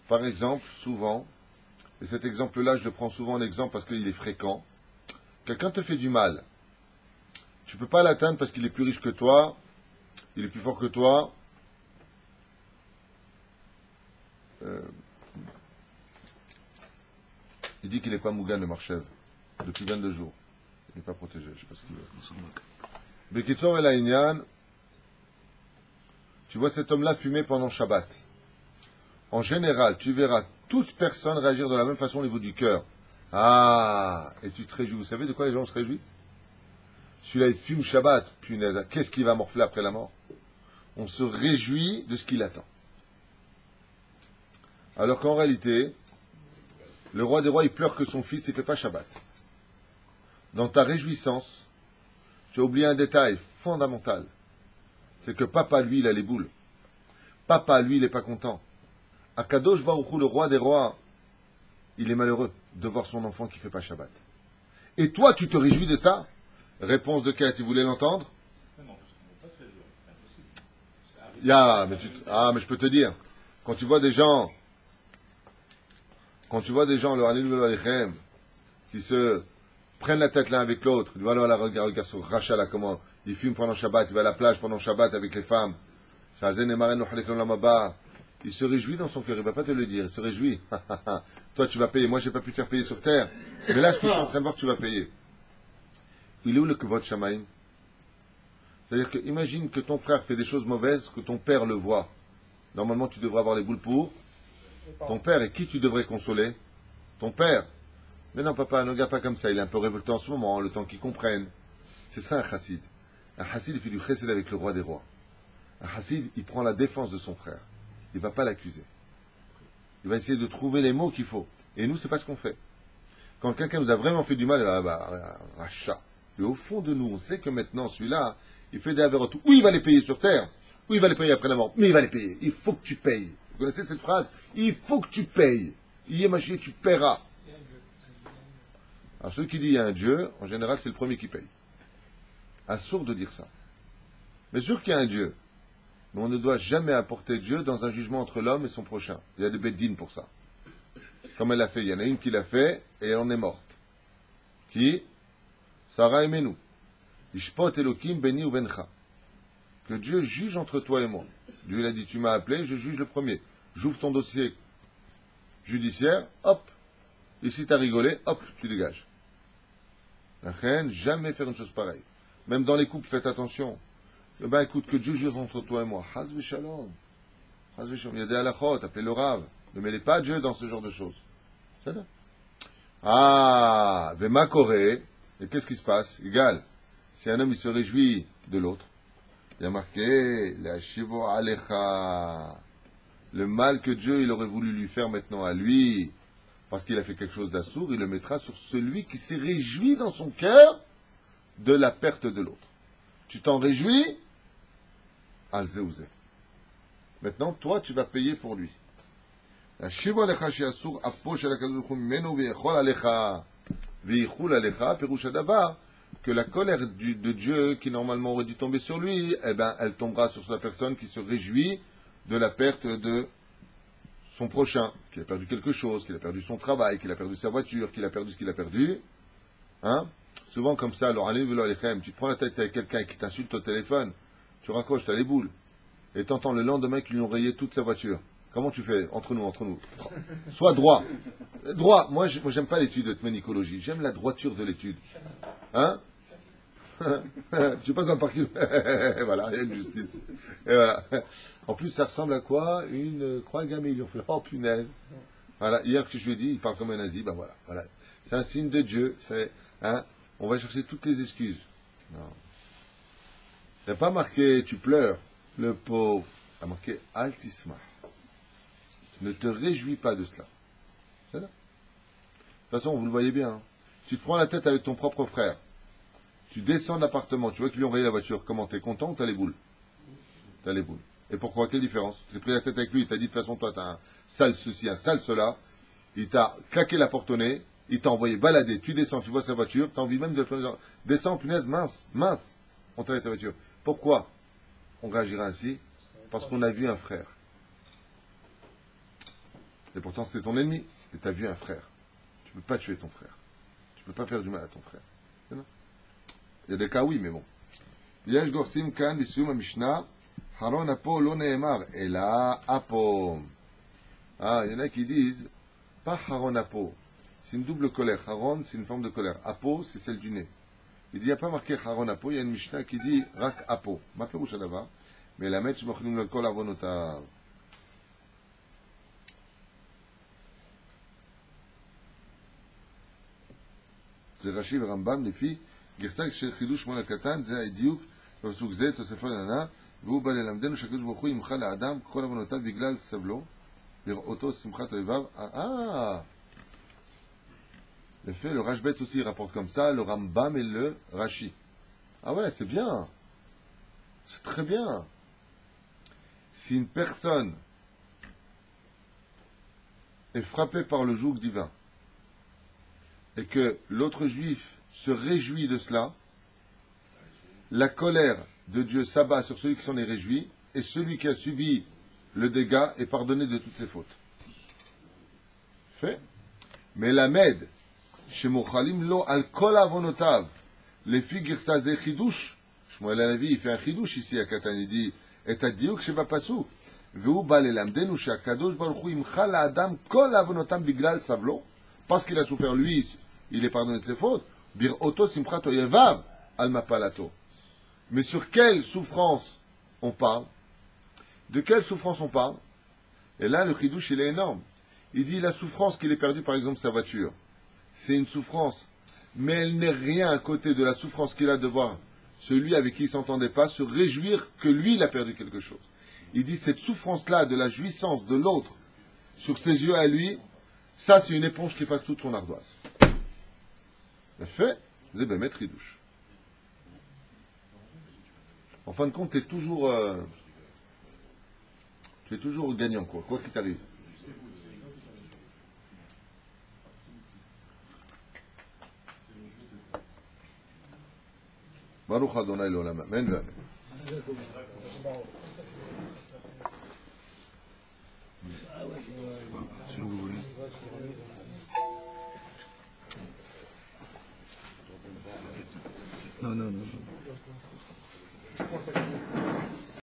par exemple, souvent, et cet exemple-là, je le prends souvent en exemple parce qu'il est fréquent, quelqu'un te fait du mal. Tu ne peux pas l'atteindre parce qu'il est plus riche que toi, il est plus fort que toi. Il dit qu'il n'est pas Mougan le Marchev depuis 22 jours. Il n'est pas protégé, je ne sais pas ce qu'il veut. Bekitzor El Aïnyan, tu vois cet homme-là fumer pendant Shabbat. En général, tu verras toute personne réagir de la même façon au niveau du cœur. Ah, et tu te réjouis. Vous savez de quoi les gens se réjouissent? Celui-là, il fume Shabbat. Punaise, qu'est-ce qu'il va morfler après la mort? On se réjouit de ce qu'il attend. Alors qu'en réalité, le roi des rois, il pleure que son fils ne fait pas Shabbat. Dans ta réjouissance, tu as oublié un détail fondamental. C'est que papa, lui, il a les boules. Papa, lui, il n'est pas content. Akadosh Baruch Hu, le roi des rois, il est malheureux de voir son enfant qui ne fait pas Shabbat. Et toi, tu te réjouis de ça? Réponse de Kate, tu voulais l'entendre? Non, parce qu'on ne peut pas se réjouir, c'est impossible. Mais je peux te dire, quand tu vois des gens, le Halil Alechem, qui se prennent la tête l'un avec l'autre, voilà, regarde ce rachat là, comment il fume pendant Shabbat, il va à la plage pendant Shabbat avec les femmes, il se réjouit dans son cœur, il ne va pas te le dire, il se réjouit. Toi tu vas payer, moi j'ai pas pu te faire payer sur terre, mais là ce que je suis en train de voir, tu vas payer. Il est où le Kvod Shamaim? C'est-à-dire que, imagine que ton frère fait des choses mauvaises, que ton père le voit. Normalement, tu devrais avoir les boules pour ton père. Et qui tu devrais consoler? Ton père. Mais non, papa, ne regarde pas comme ça. Il est un peu révolté en ce moment, le temps qu'il comprenne. C'est ça un chassid. Un chassid, il fait du chesed avec le roi des rois. Un chassid, il prend la défense de son frère. Il ne va pas l'accuser. Il va essayer de trouver les mots qu'il faut. Et nous, c'est pas ce qu'on fait. Quand quelqu'un nous a vraiment fait du mal, rachat. Et au fond de nous, on sait que maintenant, celui-là, il fait des avérotes. Oui, il va les payer sur terre. Oui, il va les payer après la mort. Mais il va les payer. Il faut que tu payes. Vous connaissez cette phrase? Il faut que tu payes. Yémaché, tu paieras. Alors, celui qui dit il y a un Dieu, en général, c'est le premier qui paye. Assourd de dire ça. Mais sûr qu'il y a un Dieu. Mais on ne doit jamais apporter Dieu dans un jugement entre l'homme et son prochain. Il y a des bédines pour ça. Comme elle l'a fait. Il y en a une qui l'a fait et elle en est morte. Qui? Sarah Emenu. Ishpot Elokim Beni Ubencha. Que Dieu juge entre toi et moi. Dieu l'a dit, tu m'as appelé, je juge le premier. j'ouvre ton dossier judiciaire, hop, ici t'as rigolé, hop, tu dégages. La reine, jamais faire une chose pareille. Même dans les couples, faites attention. Eh ben, écoute, que Dieu jure entre toi et moi. Chas v'shalom. Chas v'shalom. Il y a des halachot, appelez le Rav. Ne mêlez pas Dieu dans ce genre de choses. C'est ça. Ah, vema koré. Et qu'est-ce qui se passe? Égal. Si un homme, il se réjouit de l'autre, il y a marqué, la shivo alecha. Le mal que Dieu, il aurait voulu lui faire maintenant à lui, parce qu'il a fait quelque chose d'assourd, il le mettra sur celui qui s'est réjoui dans son cœur de la perte de l'autre. Tu t'en réjouis? Al-Zeouzé. Maintenant, toi, tu vas payer pour lui. La shivo alecha she'asur apo shel hakadosh baruch hu mimenu v'yechol alecha v'yichul alecha perush hadavar que la colère de Dieu qui normalement aurait dû tomber sur lui, eh ben, elle tombera sur la personne qui se réjouit de la perte de son prochain, qu'il a perdu quelque chose, qu'il a perdu son travail, qu'il a perdu sa voiture, qu'il a perdu ce qu'il a perdu. Hein? Souvent comme ça, alors tu te prends la tête avec quelqu'un qui t'insulte au téléphone, tu raccroches, t'as les boules, et t'entends le lendemain qu'ils lui ont rayé toute sa voiture. Comment tu fais? Entre nous. Sois droit. Droit. Moi, j'aime pas l'étude de tménicologie. J'aime la droiture de l'étude. Hein? Tu passes dans le parking. Voilà, il y a une justice. Et voilà. En plus, ça ressemble à quoi? Une croix gammée. Ils lui ont fait, oh punaise. Voilà. Hier que je lui ai dit, il parle comme un nazi. Ben voilà. C'est un signe de Dieu. C'est, hein? On va chercher toutes les excuses. Non. Il n'y a pas marqué, tu pleures. Le pauvre. Il a marqué, altisma. Ne te réjouis pas de cela. C'est là. De toute façon, vous le voyez bien. Hein. Tu te prends la tête avec ton propre frère. Tu descends de l'appartement, tu vois qu'ils lui ont rayé la voiture. Comment? T'es content ou t'as les boules? T'as les boules. Et pourquoi? Quelle différence? Tu t'es pris la tête avec lui, il t'a dit de toute façon, toi, t'as un sale ceci, un sale cela. Il t'a claqué la porte au nez, il t'a envoyé balader. Tu descends, tu vois sa voiture, t'as envie même de te dire, descends, punaise, mince. On t'arrête ta voiture. Pourquoi on réagira ainsi? Parce qu'on a vu un frère. Et pourtant, c'est ton ennemi. Et tu as vu un frère. Tu ne peux pas tuer ton frère. Tu ne peux pas faire du mal à ton frère. Il y a des cas, oui, mais bon. Yesh gorsim kan b'siyum ha-mishnah, haron apo lo ne'emar, ela apo. Ah, il y en a qui disent, pas haron apo. C'est une double colère. Haron, c'est une forme de colère. Apo, c'est celle du nez. Il dit, il n'y a pas marqué haron apo, il y a une mishnah qui dit, rak apo. Ma perouche adava, mais la metch mochlim le kol avonotav. זה רש"י ורמב"ם לפי גרסה של חידוש שמואל הקטן, זה הדיוק בפסוק זה, תוספות עננה, והוא בא ללמדנו שהקדוש ברוך הוא ימחל לאדם כל עוונותיו בגלל סבלו, לראותו שמחת אויביו. Le fait, le Rashbet aussi rapporte comme ça, le Rambam et le Rashi. Ah ouais, c'est bien. C'est très bien. Si une personne est frappée par le joug divin, et que l'autre juif se réjouit de cela, la colère de Dieu s'abat sur celui qui s'en est réjoui, et celui qui a subi le dégât est pardonné de toutes ses fautes. Fait. Mais la med, chez Mochalim lo al kol avonotav, les figures ça c'est chidush. Shmuel Hanavi, il fait un chidush ici à Katan, il dit, et t'as dit que c'est pas pasou. Veu bal elamdenu shakadosh baruch hu imchal adam kol avonotam biglal savlo, parce qu'il a souffert lui, il est pardonné de ses fautes. Bir oto simchat oyevav al mapalato. Mais sur quelle souffrance on parle? De quelle souffrance on parle? Et là, le chidouche, il est énorme. Il dit la souffrance qu'il ait perdu, par exemple, sa voiture. C'est une souffrance. Mais elle n'est rien à côté de la souffrance qu'il a de voir celui avec qui il ne s'entendait pas se réjouir que lui, il a perdu quelque chose. Il dit cette souffrance-là, de la jouissance de l'autre, sur ses yeux à lui, ça, c'est une éponge qui fasse toute son ardoise. Le fait, c'est bien mettre chidouche. En fin de compte, tu es toujours gagnant, quoi qu'il t'arrive. Baruch Adonai l'olam. Amen.